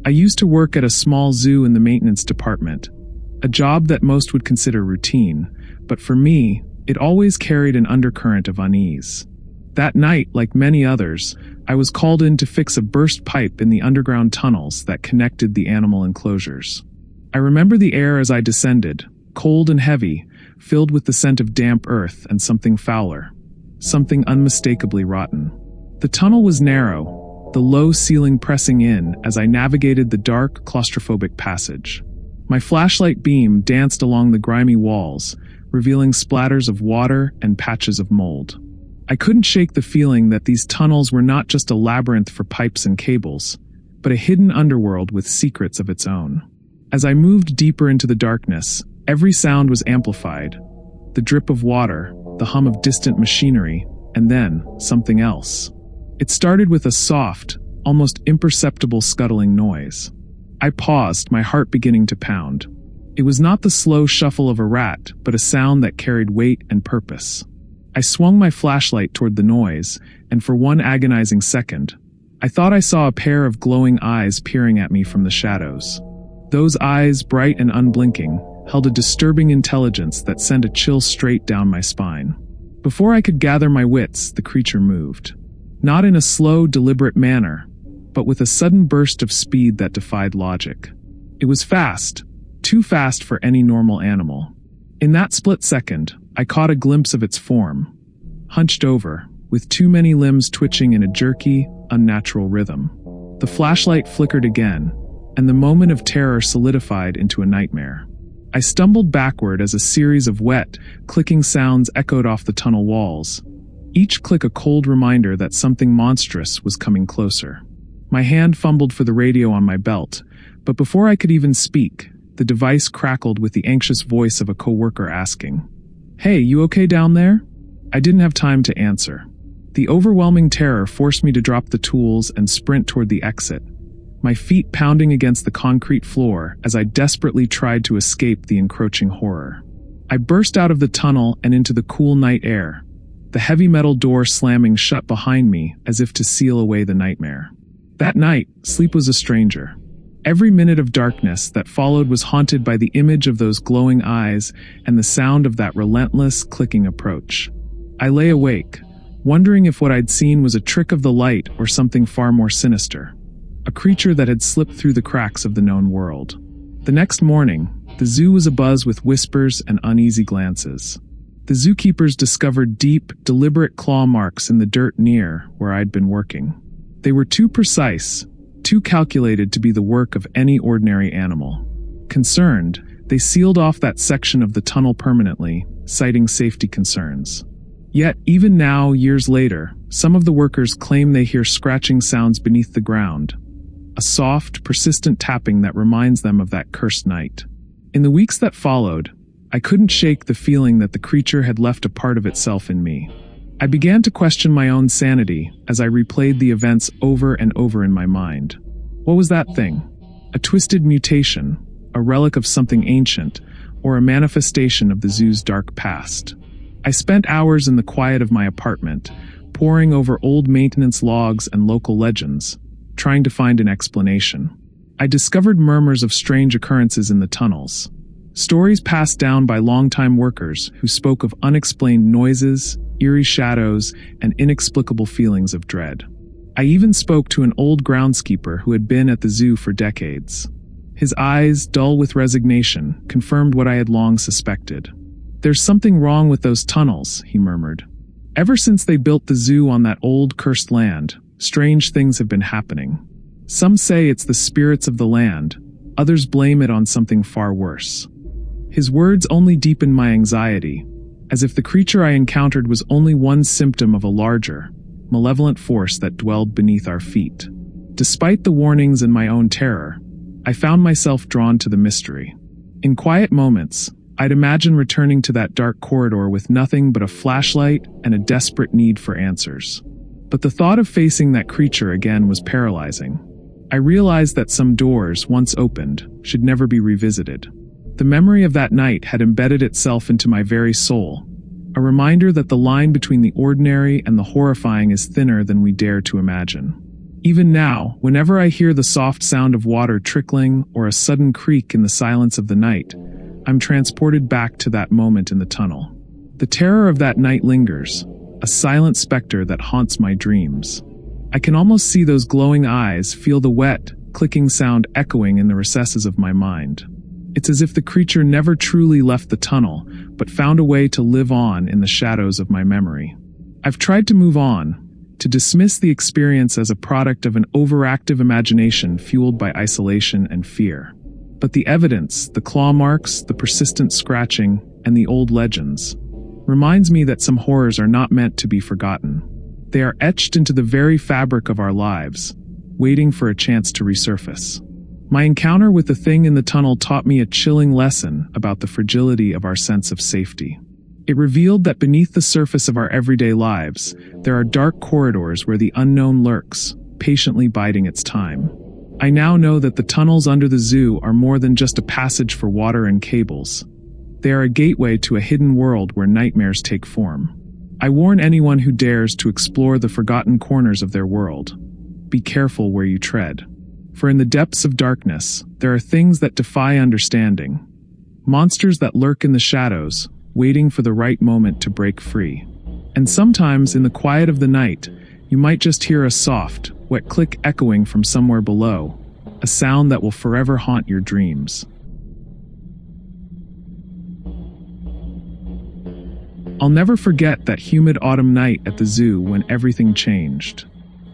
I used to work at a small zoo in the maintenance department, a job that most would consider routine, but for me, it always carried an undercurrent of unease. That night, like many others, I was called in to fix a burst pipe in the underground tunnels that connected the animal enclosures. I remember the air as I descended, cold and heavy, filled with the scent of damp earth and something fouler, something unmistakably rotten. The tunnel was narrow, the low ceiling pressing in as I navigated the dark, claustrophobic passage. My flashlight beam danced along the grimy walls, revealing splatters of water and patches of mold. I couldn't shake the feeling that these tunnels were not just a labyrinth for pipes and cables, but a hidden underworld with secrets of its own. As I moved deeper into the darkness, every sound was amplified. The drip of water, the hum of distant machinery, and then something else. It started with a soft, almost imperceptible scuttling noise. I paused, my heart beginning to pound. It was not the slow shuffle of a rat, but a sound that carried weight and purpose. I swung my flashlight toward the noise, and for one agonizing second, I thought I saw a pair of glowing eyes peering at me from the shadows. Those eyes, bright and unblinking, held a disturbing intelligence that sent a chill straight down my spine. Before I could gather my wits, the creature moved. Not in a slow, deliberate manner, but with a sudden burst of speed that defied logic. It was fast, too fast for any normal animal. In that split second, I caught a glimpse of its form, hunched over, with too many limbs twitching in a jerky, unnatural rhythm. The flashlight flickered again, and the moment of terror solidified into a nightmare. I stumbled backward as a series of wet, clicking sounds echoed off the tunnel walls, each click a cold reminder that something monstrous was coming closer. My hand fumbled for the radio on my belt, but before I could even speak, the device crackled with the anxious voice of a coworker asking, "Hey, you okay down there?" I didn't have time to answer. The overwhelming terror forced me to drop the tools and sprint toward the exit, my feet pounding against the concrete floor as I desperately tried to escape the encroaching horror. I burst out of the tunnel and into the cool night air, the heavy metal door slamming shut behind me as if to seal away the nightmare. That night, sleep was a stranger. Every minute of darkness that followed was haunted by the image of those glowing eyes and the sound of that relentless, clicking approach. I lay awake, wondering if what I'd seen was a trick of the light or something far more sinister, a creature that had slipped through the cracks of the known world. The next morning, the zoo was abuzz with whispers and uneasy glances. The zookeepers discovered deep, deliberate claw marks in the dirt near where I'd been working. They were too precise, too calculated to be the work of any ordinary animal. Concerned, they sealed off that section of the tunnel permanently, citing safety concerns. Yet, even now, years later, some of the workers claim they hear scratching sounds beneath the ground, a soft, persistent tapping that reminds them of that cursed night. In the weeks that followed, I couldn't shake the feeling that the creature had left a part of itself in me. I began to question my own sanity as I replayed the events over and over in my mind. What was that thing? A twisted mutation, a relic of something ancient, or a manifestation of the zoo's dark past? I spent hours in the quiet of my apartment, poring over old maintenance logs and local legends, trying to find an explanation. I discovered murmurs of strange occurrences in the tunnels, stories passed down by longtime workers who spoke of unexplained noises, eerie shadows, and inexplicable feelings of dread. I even spoke to an old groundskeeper who had been at the zoo for decades. His eyes, dull with resignation, confirmed what I had long suspected. "There's something wrong with those tunnels," he murmured. "Ever since they built the zoo on that old, cursed land, strange things have been happening. Some say it's the spirits of the land, others blame it on something far worse." His words only deepened my anxiety, as if the creature I encountered was only one symptom of a larger, malevolent force that dwelled beneath our feet. Despite the warnings and my own terror, I found myself drawn to the mystery. In quiet moments, I'd imagine returning to that dark corridor with nothing but a flashlight and a desperate need for answers. But the thought of facing that creature again was paralyzing. I realized that some doors, once opened, should never be revisited. The memory of that night had embedded itself into my very soul, a reminder that the line between the ordinary and the horrifying is thinner than we dare to imagine. Even now, whenever I hear the soft sound of water trickling or a sudden creak in the silence of the night, I'm transported back to that moment in the tunnel. The terror of that night lingers, a silent specter that haunts my dreams. I can almost see those glowing eyes, feel the wet, clicking sound echoing in the recesses of my mind. It's as if the creature never truly left the tunnel, but found a way to live on in the shadows of my memory. I've tried to move on, to dismiss the experience as a product of an overactive imagination fueled by isolation and fear. But the evidence, the claw marks, the persistent scratching, and the old legends, reminds me that some horrors are not meant to be forgotten. They are etched into the very fabric of our lives, waiting for a chance to resurface. My encounter with the thing in the tunnel taught me a chilling lesson about the fragility of our sense of safety. It revealed that beneath the surface of our everyday lives, there are dark corridors where the unknown lurks, patiently biding its time. I now know that the tunnels under the zoo are more than just a passage for water and cables. They are a gateway to a hidden world where nightmares take form. I warn anyone who dares to explore the forgotten corners of their world. Be careful where you tread. For in the depths of darkness, there are things that defy understanding. Monsters that lurk in the shadows, waiting for the right moment to break free. And sometimes, in the quiet of the night, you might just hear a soft, wet click echoing from somewhere below, a sound that will forever haunt your dreams. I'll never forget that humid autumn night at the zoo when everything changed.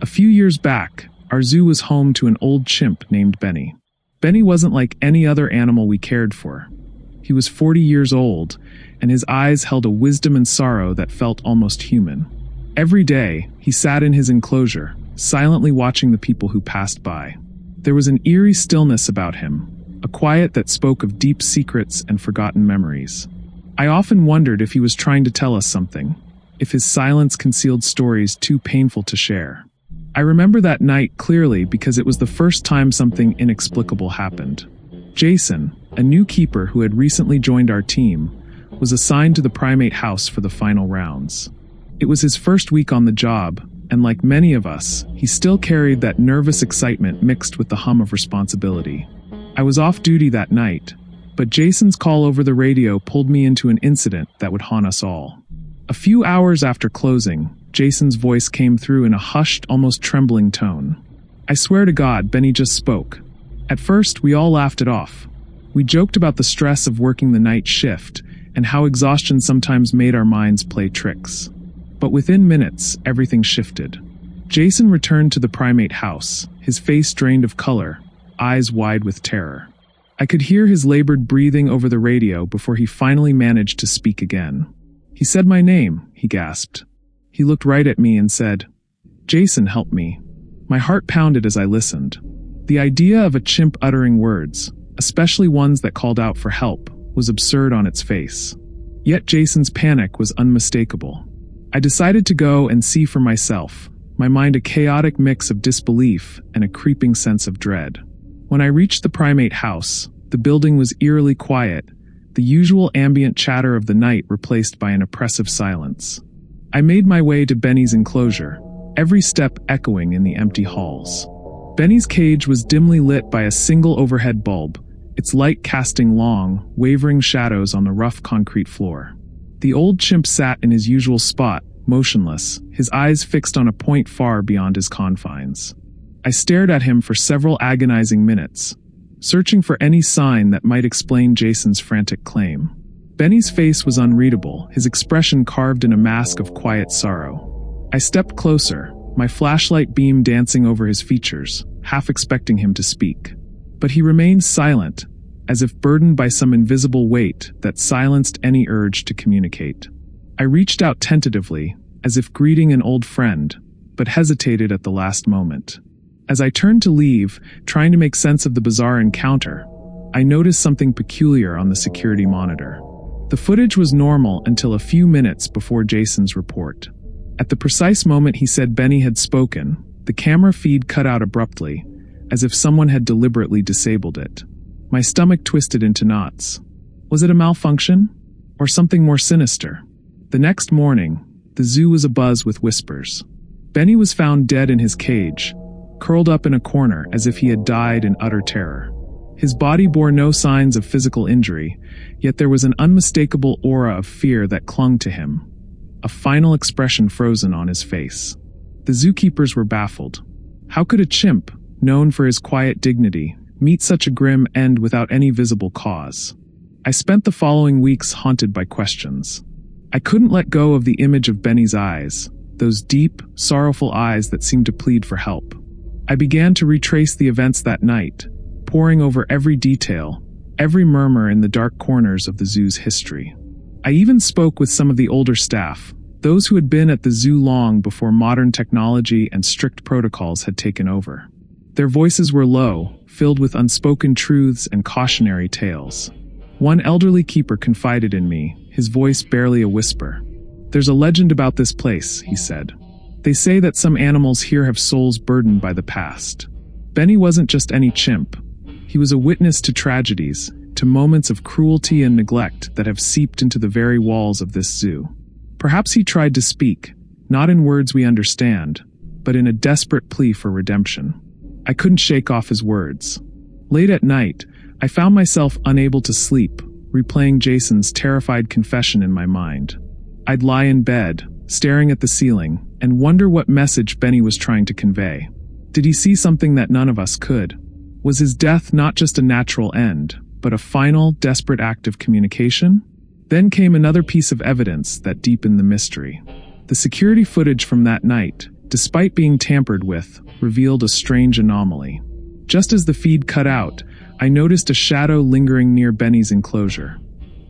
A few years back, our zoo was home to an old chimp named Benny. Benny wasn't like any other animal we cared for. He was 40 years old, and his eyes held a wisdom and sorrow that felt almost human. Every day, he sat in his enclosure, silently watching the people who passed by. There was an eerie stillness about him, a quiet that spoke of deep secrets and forgotten memories. I often wondered if he was trying to tell us something, if his silence concealed stories too painful to share. I remember that night clearly because it was the first time something inexplicable happened. Jason, a new keeper who had recently joined our team, was assigned to the primate house for the final rounds. It was his first week on the job, and like many of us, he still carried that nervous excitement mixed with the hum of responsibility. I was off duty that night, but Jason's call over the radio pulled me into an incident that would haunt us all. A few hours after closing, Jason's voice came through in a hushed, almost trembling tone. I swear to God, Benny just spoke. At first, we all laughed it off. We joked about the stress of working the night shift, and how exhaustion sometimes made our minds play tricks. But within minutes, everything shifted. Jason returned to the primate house, his face drained of color, eyes wide with terror. I could hear his labored breathing over the radio before he finally managed to speak again. He said my name, he gasped. He looked right at me and said, "Jason, help me." My heart pounded as I listened. The idea of a chimp uttering words, especially ones that called out for help, was absurd on its face. Yet Jason's panic was unmistakable. I decided to go and see for myself, my mind a chaotic mix of disbelief and a creeping sense of dread. When I reached the primate house, the building was eerily quiet, the usual ambient chatter of the night replaced by an oppressive silence. I made my way to Benny's enclosure, every step echoing in the empty halls. Benny's cage was dimly lit by a single overhead bulb, its light casting long, wavering shadows on the rough concrete floor. The old chimp sat in his usual spot, motionless, his eyes fixed on a point far beyond his confines. I stared at him for several agonizing minutes, searching for any sign that might explain Jason's frantic claim. Benny's face was unreadable, his expression carved in a mask of quiet sorrow. I stepped closer, my flashlight beam dancing over his features, half expecting him to speak. But he remained silent, as if burdened by some invisible weight that silenced any urge to communicate. I reached out tentatively, as if greeting an old friend, but hesitated at the last moment. As I turned to leave, trying to make sense of the bizarre encounter, I noticed something peculiar on the security monitor. The footage was normal until a few minutes before Jason's report. At the precise moment he said Benny had spoken, the camera feed cut out abruptly, as if someone had deliberately disabled it. My stomach twisted into knots. Was it a malfunction? Or something more sinister? The next morning, the zoo was abuzz with whispers. Benny was found dead in his cage, curled up in a corner as if he had died in utter terror. His body bore no signs of physical injury, yet there was an unmistakable aura of fear that clung to him, a final expression frozen on his face. The zookeepers were baffled. How could a chimp, known for his quiet dignity, meet such a grim end without any visible cause? I spent the following weeks haunted by questions. I couldn't let go of the image of Benny's eyes, those deep, sorrowful eyes that seemed to plead for help. I began to retrace the events that night, poring over every detail, every murmur in the dark corners of the zoo's history. I even spoke with some of the older staff, those who had been at the zoo long before modern technology and strict protocols had taken over. Their voices were low, filled with unspoken truths and cautionary tales. One elderly keeper confided in me, his voice barely a whisper. "There's a legend about this place," he said. "They say that some animals here have souls burdened by the past." Benny wasn't just any chimp. He was a witness to tragedies, to moments of cruelty and neglect that have seeped into the very walls of this zoo. Perhaps he tried to speak, not in words we understand, but in a desperate plea for redemption. I couldn't shake off his words. Late at night, I found myself unable to sleep, replaying Jason's terrified confession in my mind. I'd lie in bed, staring at the ceiling, and wonder what message Benny was trying to convey. Did he see something that none of us could? Was his death not just a natural end, but a final, desperate act of communication? Then came another piece of evidence that deepened the mystery. The security footage from that night, despite being tampered with, revealed a strange anomaly. Just as the feed cut out, I noticed a shadow lingering near Benny's enclosure.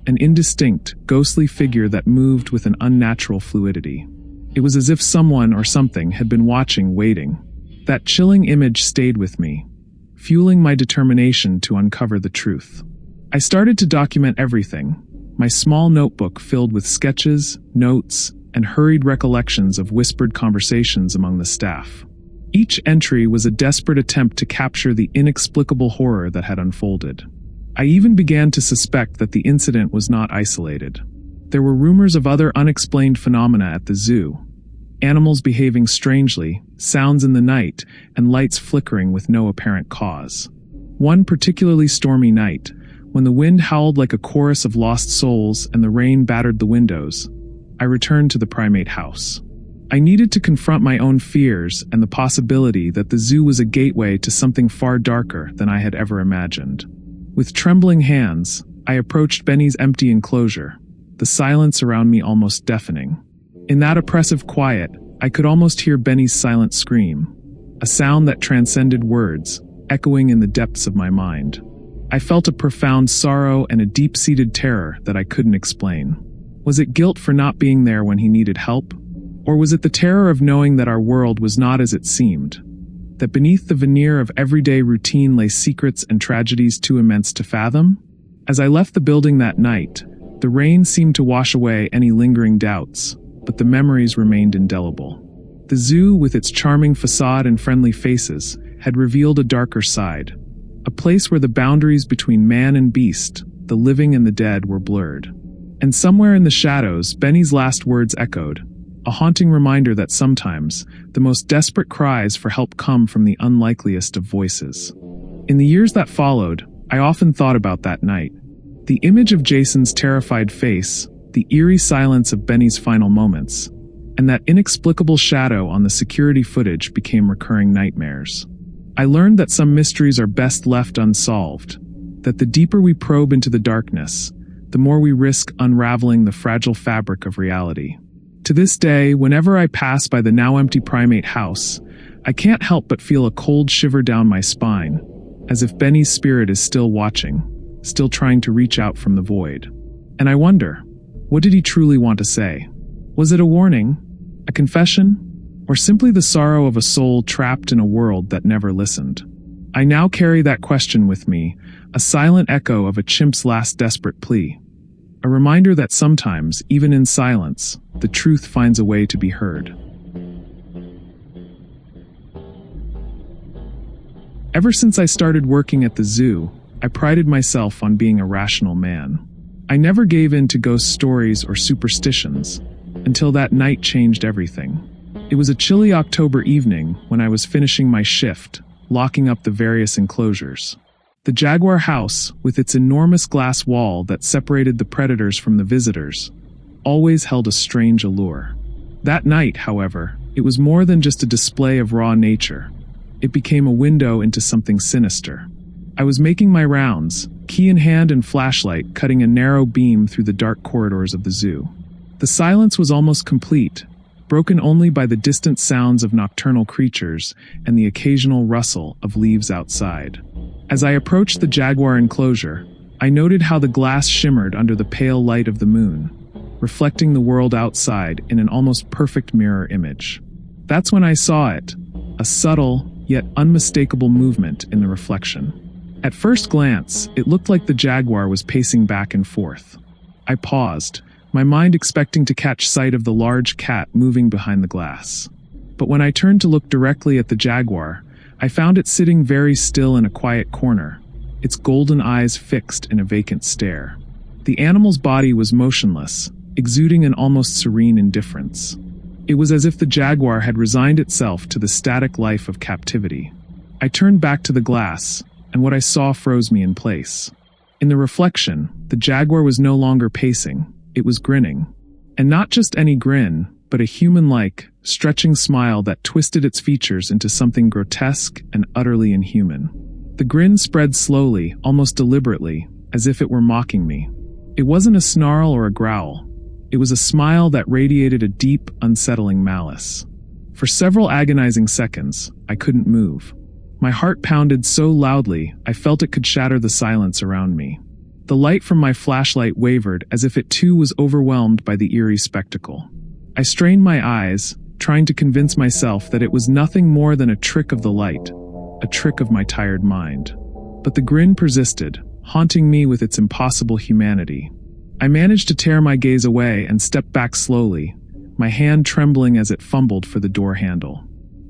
An indistinct, ghostly figure that moved with an unnatural fluidity. It was as if someone or something had been watching, waiting. That chilling image stayed with me, fueling my determination to uncover the truth. I started to document everything, my small notebook filled with sketches, notes, and hurried recollections of whispered conversations among the staff. Each entry was a desperate attempt to capture the inexplicable horror that had unfolded. I even began to suspect that the incident was not isolated. There were rumors of other unexplained phenomena at the zoo. Animals behaving strangely, sounds in the night, and lights flickering with no apparent cause. One particularly stormy night, when the wind howled like a chorus of lost souls and the rain battered the windows, I returned to the primate house. I needed to confront my own fears and the possibility that the zoo was a gateway to something far darker than I had ever imagined. With trembling hands, I approached Benny's empty enclosure, the silence around me almost deafening. In that oppressive quiet, I could almost hear Benny's silent scream, a sound that transcended words, echoing in the depths of my mind. I felt a profound sorrow and a deep-seated terror that I couldn't explain. Was it guilt for not being there when he needed help? Or was it the terror of knowing that our world was not as it seemed? That beneath the veneer of everyday routine lay secrets and tragedies too immense to fathom? As I left the building that night, the rain seemed to wash away any lingering doubts, but the memories remained indelible. The zoo, with its charming facade and friendly faces, had revealed a darker side. A place where the boundaries between man and beast, the living and the dead, were blurred. And somewhere in the shadows, Benny's last words echoed, a haunting reminder that sometimes, the most desperate cries for help come from the unlikeliest of voices. In the years that followed, I often thought about that night. The image of Jason's terrified face, the eerie silence of Benny's final moments, and that inexplicable shadow on the security footage became recurring nightmares. I learned that some mysteries are best left unsolved, that the deeper we probe into the darkness, the more we risk unraveling the fragile fabric of reality. To this day, whenever I pass by the now empty primate house, I can't help but feel a cold shiver down my spine, as if Benny's spirit is still watching, still trying to reach out from the void. And I wonder, what did he truly want to say? Was it a warning? A confession? Or simply the sorrow of a soul trapped in a world that never listened? I now carry that question with me, a silent echo of a chimp's last desperate plea. A reminder that sometimes, even in silence, the truth finds a way to be heard. Ever since I started working at the zoo, I prided myself on being a rational man. I never gave in to ghost stories or superstitions, until that night changed everything. It was a chilly October evening when I was finishing my shift, locking up the various enclosures. The Jaguar house, with its enormous glass wall that separated the predators from the visitors, always held a strange allure. That night, however, it was more than just a display of raw nature. It became a window into something sinister. I was making my rounds, key in hand and flashlight cutting a narrow beam through the dark corridors of the zoo. The silence was almost complete, broken only by the distant sounds of nocturnal creatures and the occasional rustle of leaves outside. As I approached the Jaguar enclosure, I noted how the glass shimmered under the pale light of the moon, reflecting the world outside in an almost perfect mirror image. That's when I saw it, a subtle, yet unmistakable movement in the reflection. At first glance, it looked like the Jaguar was pacing back and forth. I paused, my mind expecting to catch sight of the large cat moving behind the glass. But when I turned to look directly at the Jaguar, I found it sitting very still in a quiet corner, its golden eyes fixed in a vacant stare. The animal's body was motionless, exuding an almost serene indifference. It was as if the Jaguar had resigned itself to the static life of captivity. I turned back to the glass, and what I saw froze me in place. In the reflection, the Jaguar was no longer pacing, it was grinning. And not just any grin, but a human-like, stretching smile that twisted its features into something grotesque and utterly inhuman. The grin spread slowly, almost deliberately, as if it were mocking me. It wasn't a snarl or a growl. It was a smile that radiated a deep, unsettling malice. For several agonizing seconds, I couldn't move. My heart pounded so loudly, I felt it could shatter the silence around me. The light from my flashlight wavered as if it too was overwhelmed by the eerie spectacle. I strained my eyes, trying to convince myself that it was nothing more than a trick of the light, a trick of my tired mind. But the grin persisted, haunting me with its impossible humanity. I managed to tear my gaze away and step back slowly, my hand trembling as it fumbled for the door handle.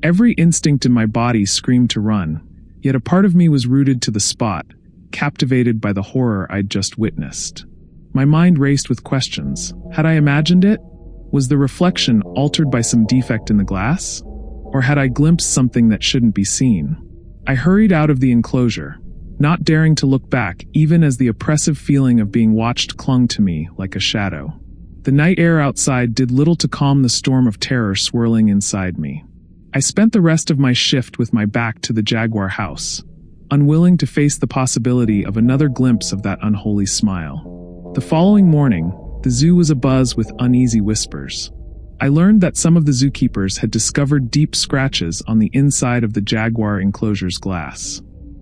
Every instinct in my body screamed to run, yet a part of me was rooted to the spot, captivated by the horror I'd just witnessed. My mind raced with questions. Had I imagined it? Was the reflection altered by some defect in the glass? Or had I glimpsed something that shouldn't be seen? I hurried out of the enclosure, not daring to look back even as the oppressive feeling of being watched clung to me like a shadow. The night air outside did little to calm the storm of terror swirling inside me. I spent the rest of my shift with my back to the Jaguar house, unwilling to face the possibility of another glimpse of that unholy smile. The following morning, the zoo was abuzz with uneasy whispers. I learned that some of the zookeepers had discovered deep scratches on the inside of the Jaguar enclosure's glass.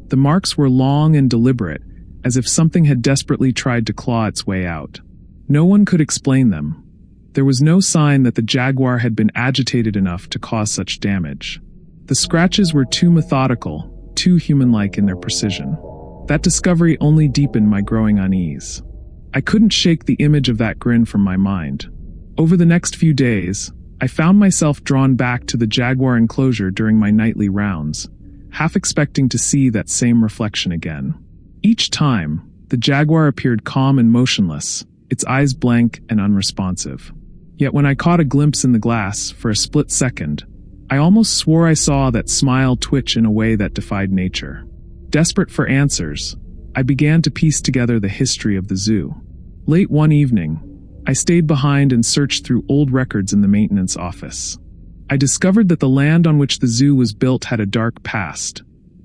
The marks were long and deliberate, as if something had desperately tried to claw its way out. No one could explain them. There was no sign that the Jaguar had been agitated enough to cause such damage. The scratches were too methodical, too human-like in their precision. That discovery only deepened my growing unease. I couldn't shake the image of that grin from my mind. Over the next few days, I found myself drawn back to the Jaguar enclosure during my nightly rounds, half expecting to see that same reflection again. Each time, the Jaguar appeared calm and motionless, its eyes blank and unresponsive. Yet when I caught a glimpse in the glass, for a split second, I almost swore I saw that smile twitch in a way that defied nature. Desperate for answers, I began to piece together the history of the zoo. Late one evening, I stayed behind and searched through old records in the maintenance office. I discovered that the land on which the zoo was built had a dark past,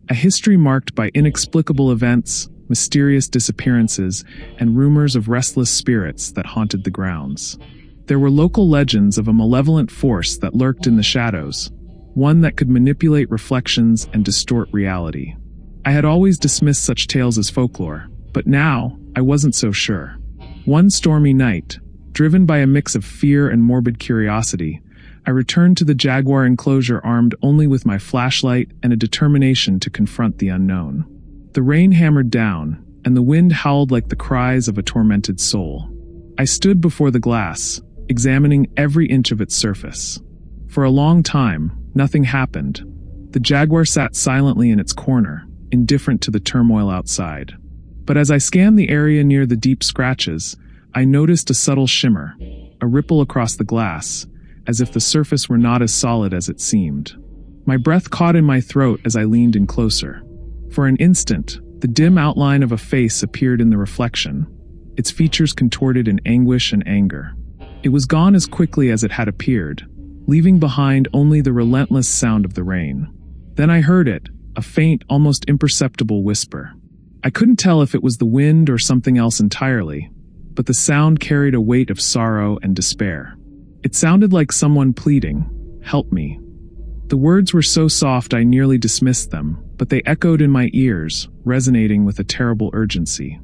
a history marked by inexplicable events, mysterious disappearances, and rumors of restless spirits that haunted the grounds. There were local legends of a malevolent force that lurked in the shadows, one that could manipulate reflections and distort reality. I had always dismissed such tales as folklore, but now I wasn't so sure. One stormy night, driven by a mix of fear and morbid curiosity, I returned to the Jaguar enclosure armed only with my flashlight and a determination to confront the unknown. The rain hammered down, and the wind howled like the cries of a tormented soul. I stood before the glass, examining every inch of its surface. For a long time, nothing happened. The Jaguar sat silently in its corner, indifferent to the turmoil outside. But as I scanned the area near the deep scratches, I noticed a subtle shimmer, a ripple across the glass, as if the surface were not as solid as it seemed. My breath caught in my throat as I leaned in closer. For an instant, the dim outline of a face appeared in the reflection, its features contorted in anguish and anger. It was gone as quickly as it had appeared, leaving behind only the relentless sound of the rain. Then I heard it, a faint, almost imperceptible whisper. I couldn't tell if it was the wind or something else entirely, but the sound carried a weight of sorrow and despair. It sounded like someone pleading, "Help me." The words were so soft I nearly dismissed them, but they echoed in my ears, resonating with a terrible urgency.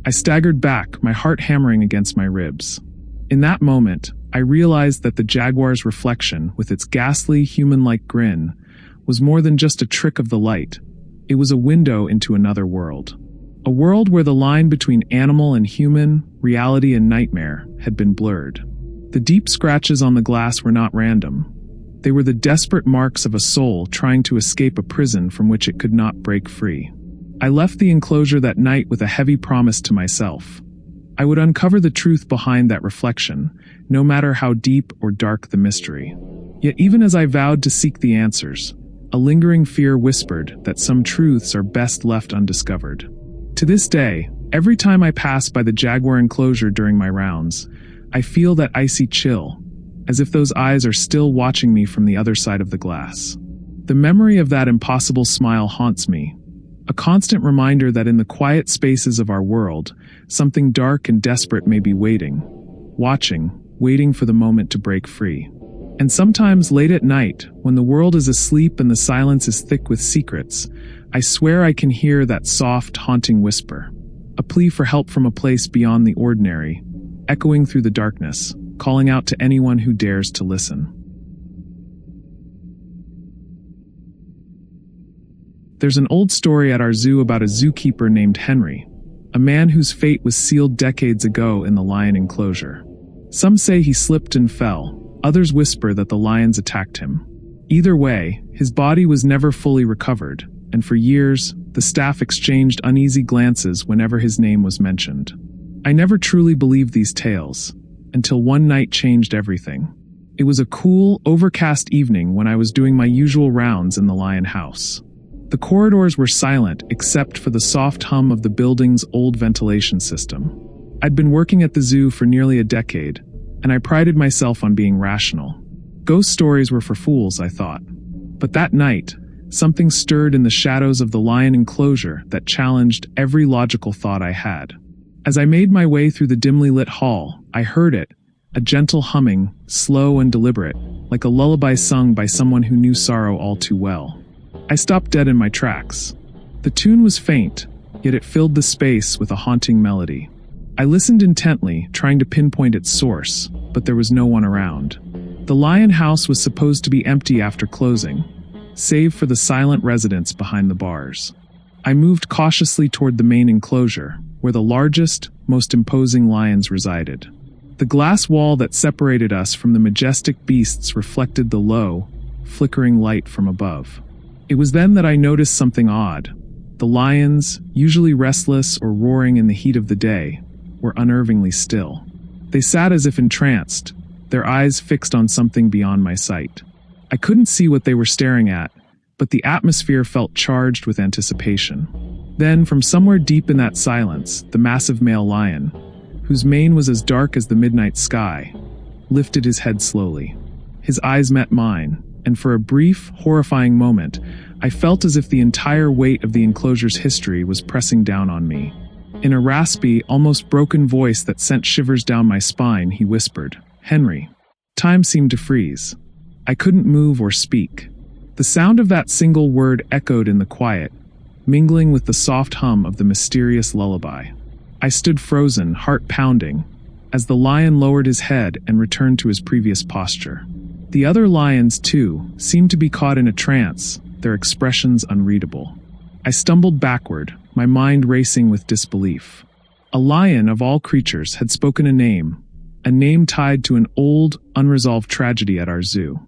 I staggered back, my heart hammering against my ribs. In that moment, I realized that the jaguar's reflection, with its ghastly, human-like grin, was more than just a trick of the light. It was a window into another world. A world where the line between animal and human, reality and nightmare, had been blurred. The deep scratches on the glass were not random. They were the desperate marks of a soul trying to escape a prison from which it could not break free. I left the enclosure that night with a heavy promise to myself. I would uncover the truth behind that reflection, no matter how deep or dark the mystery. Yet even as I vowed to seek the answers, a lingering fear whispered that some truths are best left undiscovered. To this day, every time I pass by the jaguar enclosure during my rounds, I feel that icy chill, as if those eyes are still watching me from the other side of the glass. The memory of that impossible smile haunts me, a constant reminder that in the quiet spaces of our world, something dark and desperate may be waiting, waiting for the moment to break free. And sometimes late at night, when the world is asleep and the silence is thick with secrets, I swear I can hear that soft, haunting whisper, a plea for help from a place beyond the ordinary, echoing through the darkness, calling out to anyone who dares to listen. There's an old story at our zoo about a zookeeper named Henry, a man whose fate was sealed decades ago in the lion enclosure. Some say he slipped and fell, others whisper that the lions attacked him. Either way, his body was never fully recovered, and for years, the staff exchanged uneasy glances whenever his name was mentioned. I never truly believed these tales, until one night changed everything. It was a cool, overcast evening when I was doing my usual rounds in the lion house. The corridors were silent except for the soft hum of the building's old ventilation system. I'd been working at the zoo for nearly a decade, and I prided myself on being rational. Ghost stories were for fools, I thought. But that night, something stirred in the shadows of the lion enclosure that challenged every logical thought I had. As I made my way through the dimly lit hall, I heard it, a gentle humming, slow and deliberate, like a lullaby sung by someone who knew sorrow all too well. I stopped dead in my tracks. The tune was faint, yet it filled the space with a haunting melody. I listened intently, trying to pinpoint its source, but there was no one around. The lion house was supposed to be empty after closing, save for the silent residents behind the bars. I moved cautiously toward the main enclosure, where the largest, most imposing lions resided. The glass wall that separated us from the majestic beasts reflected the low, flickering light from above. It was then that I noticed something odd. The lions, usually restless or roaring in the heat of the day, were unnervingly still. They sat as if entranced, their eyes fixed on something beyond my sight. I couldn't see what they were staring at, but the atmosphere felt charged with anticipation. Then, from somewhere deep in that silence, the massive male lion, whose mane was as dark as the midnight sky, lifted his head slowly. His eyes met mine, and for a brief, horrifying moment, I felt as if the entire weight of the enclosure's history was pressing down on me. In a raspy, almost broken voice that sent shivers down my spine, he whispered, "Henry." Time seemed to freeze. I couldn't move or speak. The sound of that single word echoed in the quiet, mingling with the soft hum of the mysterious lullaby. I stood frozen, heart pounding, as the lion lowered his head and returned to his previous posture. The other lions, too, seemed to be caught in a trance, their expressions unreadable. I stumbled backward, my mind racing with disbelief. A lion, of all creatures, had spoken a name tied to an old, unresolved tragedy at our zoo.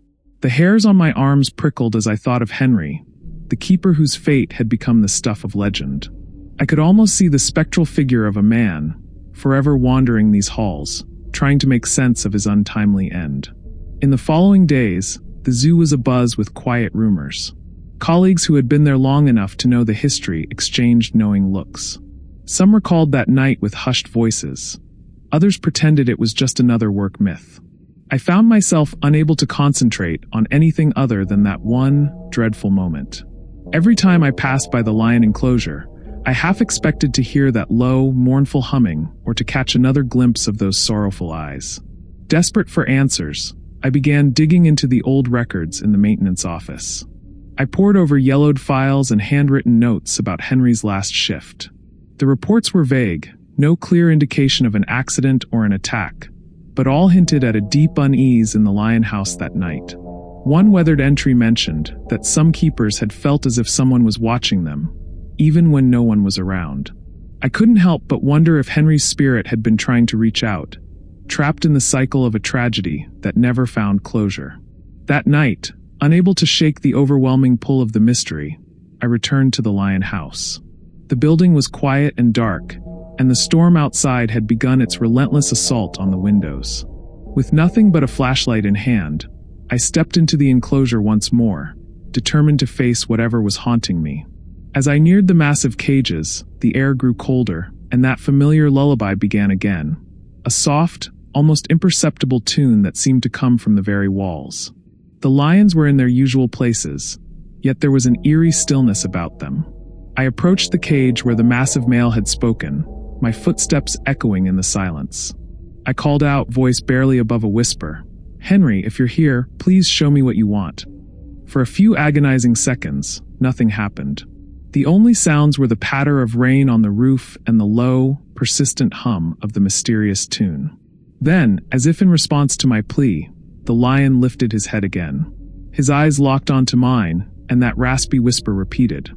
The hairs on my arms prickled as I thought of Henry, the keeper whose fate had become the stuff of legend. I could almost see the spectral figure of a man, forever wandering these halls, trying to make sense of his untimely end. In the following days, the zoo was abuzz with quiet rumors. Colleagues who had been there long enough to know the history exchanged knowing looks. Some recalled that night with hushed voices. Others pretended it was just another work myth. I found myself unable to concentrate on anything other than that one dreadful moment. Every time I passed by the lion enclosure, I half expected to hear that low, mournful humming or to catch another glimpse of those sorrowful eyes. Desperate for answers, I began digging into the old records in the maintenance office. I pored over yellowed files and handwritten notes about Henry's last shift. The reports were vague, no clear indication of an accident or an attack, but all hinted at a deep unease in the lion house that night. One weathered entry mentioned that some keepers had felt as if someone was watching them, even when no one was around. I couldn't help but wonder if Henry's spirit had been trying to reach out, trapped in the cycle of a tragedy that never found closure. That night, unable to shake the overwhelming pull of the mystery, I returned to the lion house. The building was quiet and dark, and the storm outside had begun its relentless assault on the windows. With nothing but a flashlight in hand, I stepped into the enclosure once more, determined to face whatever was haunting me. As I neared the massive cages, the air grew colder, and that familiar lullaby began again. A soft, almost imperceptible tune that seemed to come from the very walls. The lions were in their usual places, yet there was an eerie stillness about them. I approached the cage where the massive male had spoken, my footsteps echoing in the silence. I called out, voice barely above a whisper, "Henry, if you're here, please show me what you want." For a few agonizing seconds, nothing happened. The only sounds were the patter of rain on the roof and the low, persistent hum of the mysterious tune. Then, as if in response to my plea, the lion lifted his head again. His eyes locked onto mine, and that raspy whisper repeated,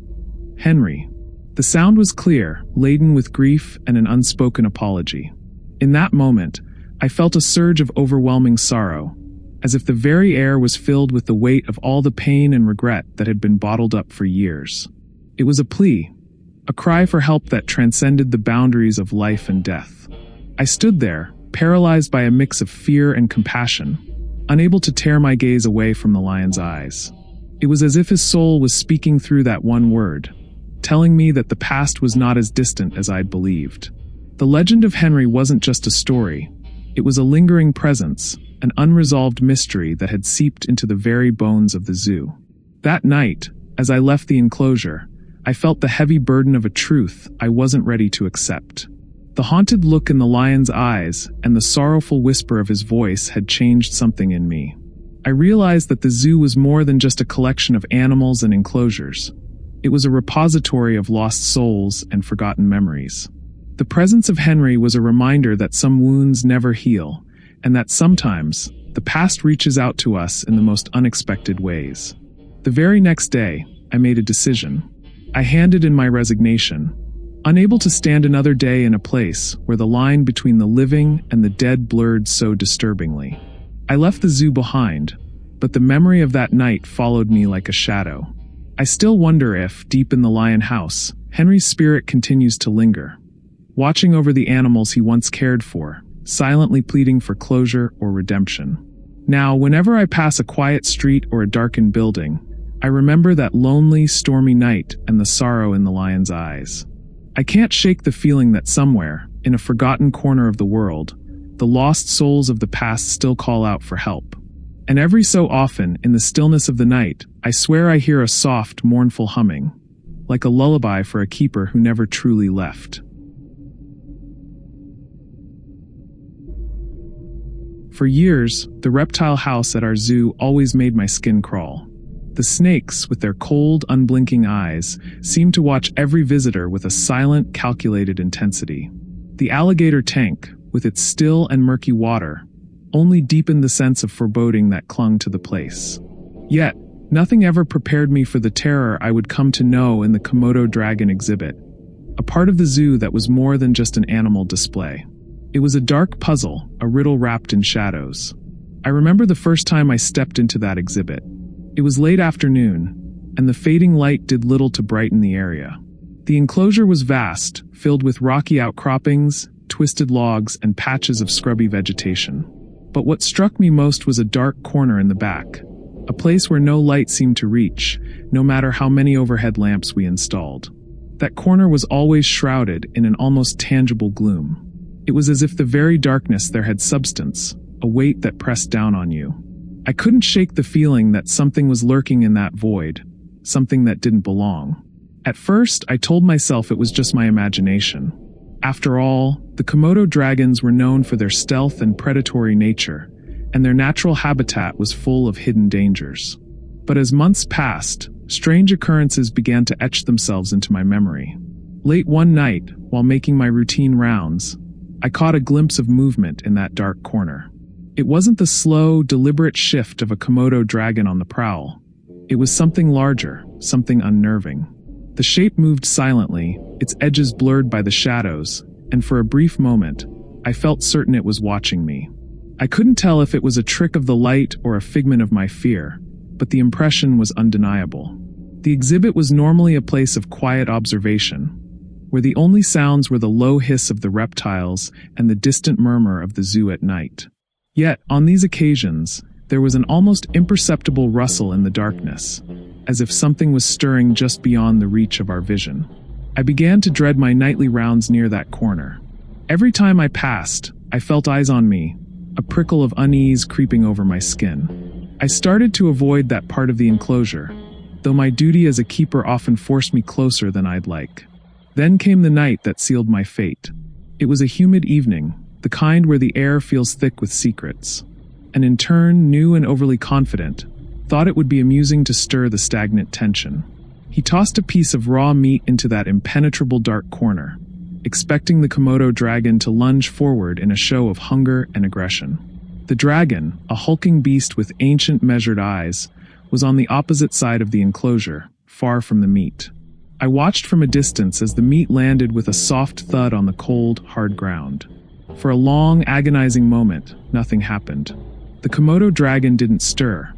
"Henry." The sound was clear, laden with grief and an unspoken apology. In that moment, I felt a surge of overwhelming sorrow, as if the very air was filled with the weight of all the pain and regret that had been bottled up for years. It was a plea, a cry for help that transcended the boundaries of life and death. I stood there, paralyzed by a mix of fear and compassion, unable to tear my gaze away from the lion's eyes. It was as if his soul was speaking through that one word, telling me that the past was not as distant as I'd believed. The legend of Henry wasn't just a story, it was a lingering presence, an unresolved mystery that had seeped into the very bones of the zoo. That night, as I left the enclosure, I felt the heavy burden of a truth I wasn't ready to accept. The haunted look in the lion's eyes and the sorrowful whisper of his voice had changed something in me. I realized that the zoo was more than just a collection of animals and enclosures. It was a repository of lost souls and forgotten memories. The presence of Henry was a reminder that some wounds never heal, and that sometimes, the past reaches out to us in the most unexpected ways. The very next day, I made a decision. I handed in my resignation, unable to stand another day in a place where the line between the living and the dead blurred so disturbingly. I left the zoo behind, but the memory of that night followed me like a shadow. I still wonder if, deep in the lion house, Henry's spirit continues to linger, watching over the animals he once cared for, silently pleading for closure or redemption. Now, whenever I pass a quiet street or a darkened building, I remember that lonely, stormy night and the sorrow in the lion's eyes. I can't shake the feeling that somewhere, in a forgotten corner of the world, the lost souls of the past still call out for help. And every so often, in the stillness of the night, I swear I hear a soft, mournful humming, like a lullaby for a keeper who never truly left. For years, the reptile house at our zoo always made my skin crawl. The snakes, with their cold, unblinking eyes, seemed to watch every visitor with a silent, calculated intensity. The alligator tank, with its still and murky water, only deepened the sense of foreboding that clung to the place. Yet, nothing ever prepared me for the terror I would come to know in the Komodo dragon exhibit, a part of the zoo that was more than just an animal display. It was a dark puzzle, a riddle wrapped in shadows. I remember the first time I stepped into that exhibit. It was late afternoon, and the fading light did little to brighten the area. The enclosure was vast, filled with rocky outcroppings, twisted logs, and patches of scrubby vegetation. But what struck me most was a dark corner in the back, a place where no light seemed to reach, no matter how many overhead lamps we installed. That corner was always shrouded in an almost tangible gloom. It was as if the very darkness there had substance, a weight that pressed down on you. I couldn't shake the feeling that something was lurking in that void, something that didn't belong. At first, I told myself it was just my imagination. After all, the Komodo dragons were known for their stealth and predatory nature, and their natural habitat was full of hidden dangers. But as months passed, strange occurrences began to etch themselves into my memory. Late one night, while making my routine rounds, I caught a glimpse of movement in that dark corner. It wasn't the slow, deliberate shift of a Komodo dragon on the prowl. It was something larger, something unnerving. The shape moved silently, its edges blurred by the shadows, and for a brief moment, I felt certain it was watching me. I couldn't tell if it was a trick of the light or a figment of my fear, but the impression was undeniable. The exhibit was normally a place of quiet observation, where the only sounds were the low hiss of the reptiles and the distant murmur of the zoo at night. Yet, on these occasions, there was an almost imperceptible rustle in the darkness, as if something was stirring just beyond the reach of our vision. I began to dread my nightly rounds near that corner. Every time I passed, I felt eyes on me, a prickle of unease creeping over my skin. I started to avoid that part of the enclosure, though my duty as a keeper often forced me closer than I'd like. Then came the night that sealed my fate. It was a humid evening, the kind where the air feels thick with secrets. And in turn, new and overly confident, thought it would be amusing to stir the stagnant tension. He tossed a piece of raw meat into that impenetrable dark corner, expecting the Komodo dragon to lunge forward in a show of hunger and aggression. The dragon, a hulking beast with ancient measured eyes, was on the opposite side of the enclosure, far from the meat. I watched from a distance as the meat landed with a soft thud on the cold, hard ground. For a long, agonizing moment, nothing happened. The Komodo dragon didn't stir.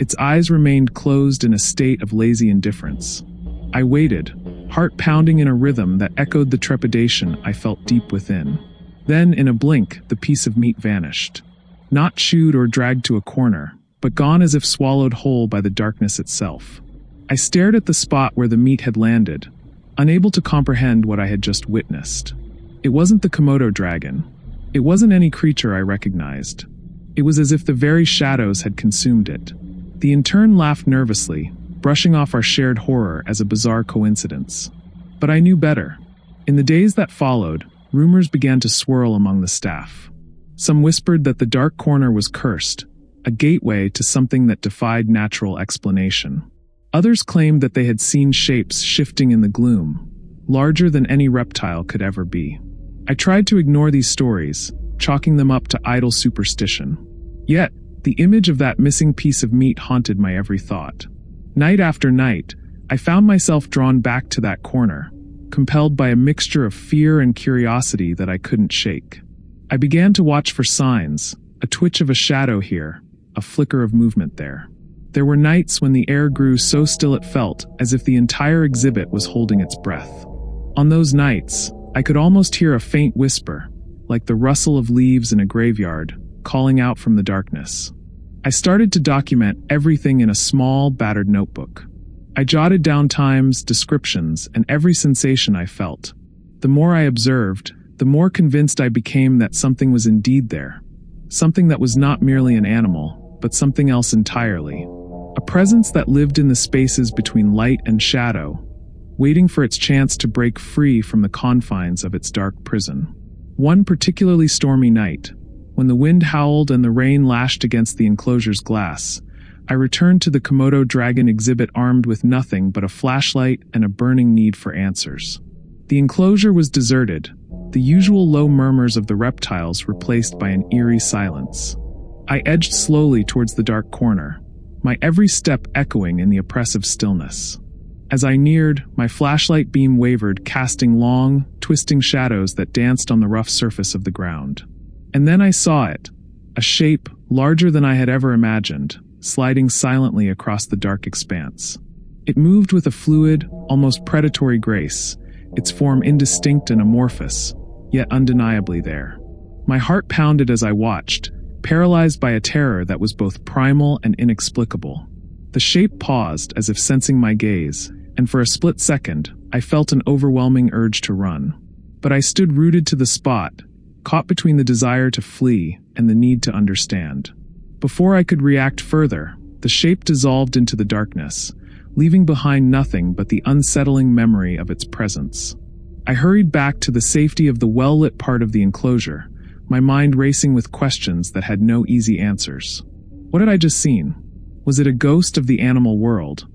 Its eyes remained closed in a state of lazy indifference. I waited, heart pounding in a rhythm that echoed the trepidation I felt deep within. Then, in a blink, the piece of meat vanished. Not chewed or dragged to a corner, but gone as if swallowed whole by the darkness itself. I stared at the spot where the meat had landed, unable to comprehend what I had just witnessed. It wasn't the Komodo dragon. It wasn't any creature I recognized. It was as if the very shadows had consumed it. The intern laughed nervously, brushing off our shared horror as a bizarre coincidence. But I knew better. In the days that followed, rumors began to swirl among the staff. Some whispered that the dark corner was cursed, a gateway to something that defied natural explanation. Others claimed that they had seen shapes shifting in the gloom, larger than any reptile could ever be. I tried to ignore these stories, chalking them up to idle superstition. Yet, the image of that missing piece of meat haunted my every thought. Night after night, I found myself drawn back to that corner, compelled by a mixture of fear and curiosity that I couldn't shake. I began to watch for signs, a twitch of a shadow here, a flicker of movement there. There were nights when the air grew so still it felt as if the entire exhibit was holding its breath. On those nights, I could almost hear a faint whisper, like the rustle of leaves in a graveyard, calling out from the darkness. I started to document everything in a small, battered notebook. I jotted down times, descriptions, and every sensation I felt. The more I observed, the more convinced I became that something was indeed there. Something that was not merely an animal, but something else entirely. A presence that lived in the spaces between light and shadow, waiting for its chance to break free from the confines of its dark prison. One particularly stormy night, when the wind howled and the rain lashed against the enclosure's glass, I returned to the Komodo dragon exhibit armed with nothing but a flashlight and a burning need for answers. The enclosure was deserted, the usual low murmurs of the reptiles replaced by an eerie silence. I edged slowly towards the dark corner, my every step echoing in the oppressive stillness. As I neared, my flashlight beam wavered, casting long, twisting shadows that danced on the rough surface of the ground. And then I saw it, a shape larger than I had ever imagined, sliding silently across the dark expanse. It moved with a fluid, almost predatory grace, its form indistinct and amorphous, yet undeniably there. My heart pounded as I watched, paralyzed by a terror that was both primal and inexplicable. The shape paused as if sensing my gaze, and for a split second, I felt an overwhelming urge to run. But I stood rooted to the spot, caught between the desire to flee and the need to understand. Before I could react further, the shape dissolved into the darkness, leaving behind nothing but the unsettling memory of its presence. I hurried back to the safety of the well-lit part of the enclosure, my mind racing with questions that had no easy answers. What had I just seen? Was it a ghost of the animal world?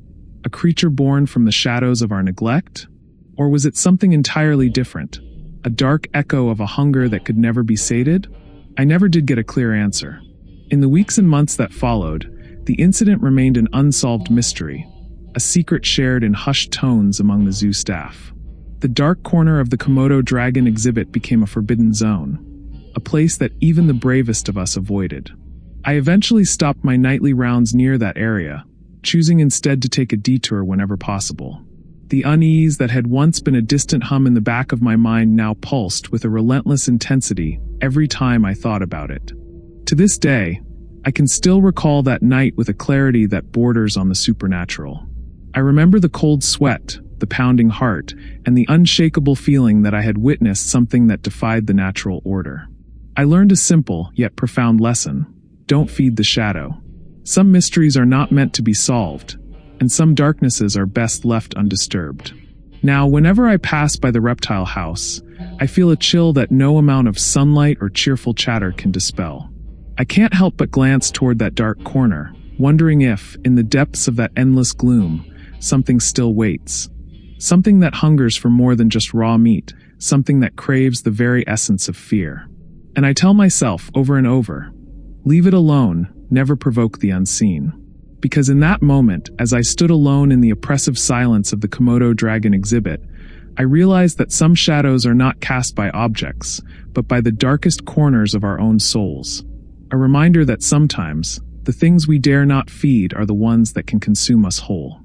A creature born from the shadows of our neglect? Or was it something entirely different? A dark echo of a hunger that could never be sated? I never did get a clear answer. In the weeks and months that followed, the incident remained an unsolved mystery, a secret shared in hushed tones among the zoo staff. The dark corner of the Komodo dragon exhibit became a forbidden zone, a place that even the bravest of us avoided. I eventually stopped my nightly rounds near that area, choosing instead to take a detour whenever possible. The unease that had once been a distant hum in the back of my mind now pulsed with a relentless intensity every time I thought about it. To this day, I can still recall that night with a clarity that borders on the supernatural. I remember the cold sweat, the pounding heart, and the unshakable feeling that I had witnessed something that defied the natural order. I learned a simple, yet profound lesson. Don't feed the shadow. Some mysteries are not meant to be solved, and some darknesses are best left undisturbed. Now, whenever I pass by the reptile house, I feel a chill that no amount of sunlight or cheerful chatter can dispel. I can't help but glance toward that dark corner, wondering if, in the depths of that endless gloom, something still waits. Something that hungers for more than just raw meat, something that craves the very essence of fear. And I tell myself over and over, leave it alone, never provoke the unseen. Because in that moment, as I stood alone in the oppressive silence of the Komodo dragon exhibit, I realized that some shadows are not cast by objects, but by the darkest corners of our own souls. A reminder that sometimes, the things we dare not feed are the ones that can consume us whole.